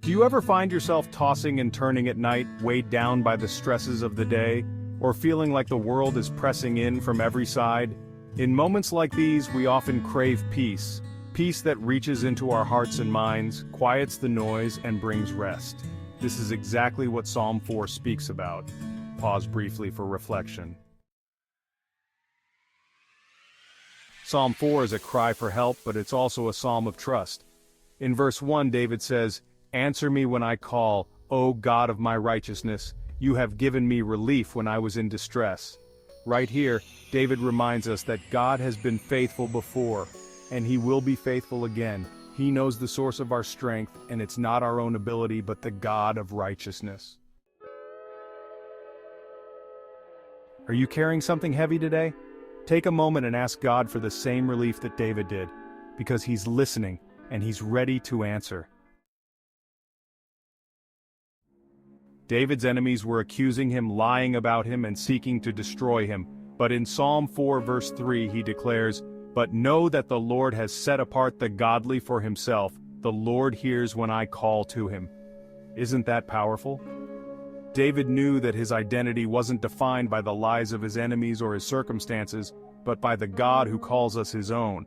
Do you ever find yourself tossing and turning at night, weighed down by the stresses of the day, or feeling like the world is pressing in from every side? In moments like these, we often crave peace, peace that reaches into our hearts and minds, quiets the noise, and brings rest. This is exactly what Psalm 4 speaks about. Pause briefly for reflection. Psalm 4 is a cry for help, but it's also a psalm of trust. In verse 1, David says, "Answer me when I call, O God of my righteousness. You have given me relief when I was in distress." Right here, David reminds us that God has been faithful before, and He will be faithful again. He knows the source of our strength, and it's not our own ability but the God of righteousness. Are you carrying something heavy today? Take a moment and ask God for the same relief that David did, because He's listening and He's ready to answer. David's enemies were accusing him, lying about him, and seeking to destroy him. But in Psalm 4 verse 3 he declares, "But know that the Lord has set apart the godly for Himself. The Lord hears when I call to Him." Isn't that powerful? David knew that his identity wasn't defined by the lies of his enemies or his circumstances, but by the God who calls us His own.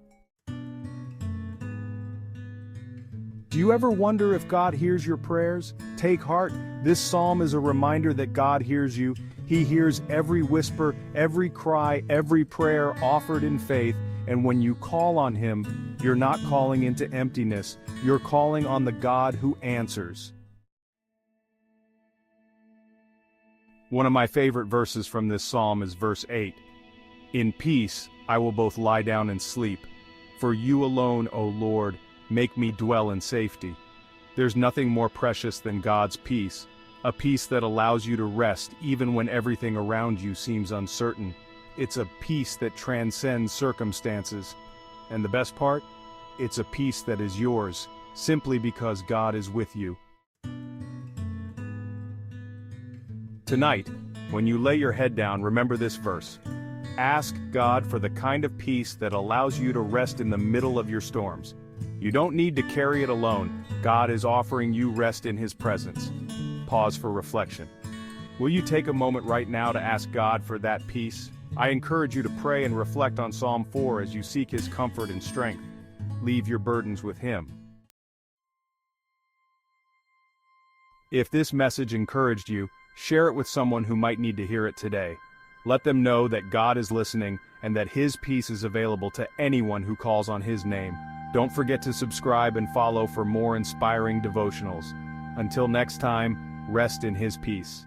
Do you ever wonder if God hears your prayers? Take heart, this psalm is a reminder that God hears you. He hears every whisper, every cry, every prayer offered in faith, and when you call on Him, you're not calling into emptiness, you're calling on the God who answers. One of my favorite verses from this psalm is verse 8. "In peace I will both lie down and sleep. For You alone, O Lord, make me dwell in safety." There's nothing more precious than God's peace, a peace that allows you to rest even when everything around you seems uncertain. It's a peace that transcends circumstances. And the best part? It's a peace that is yours, simply because God is with you. Tonight, when you lay your head down, remember this verse. Ask God for the kind of peace that allows you to rest in the middle of your storms. You don't need to carry it alone. God is offering you rest in His presence. Pause for reflection. Will you take a moment right now to ask God for that peace? I encourage you to pray and reflect on Psalm 4 as you seek His comfort and strength. Leave your burdens with Him. If this message encouraged you, share it with someone who might need to hear it today. Let them know that God is listening and that His peace is available to anyone who calls on His name. Don't forget to subscribe and follow for more inspiring devotionals. Until next time, rest in His peace.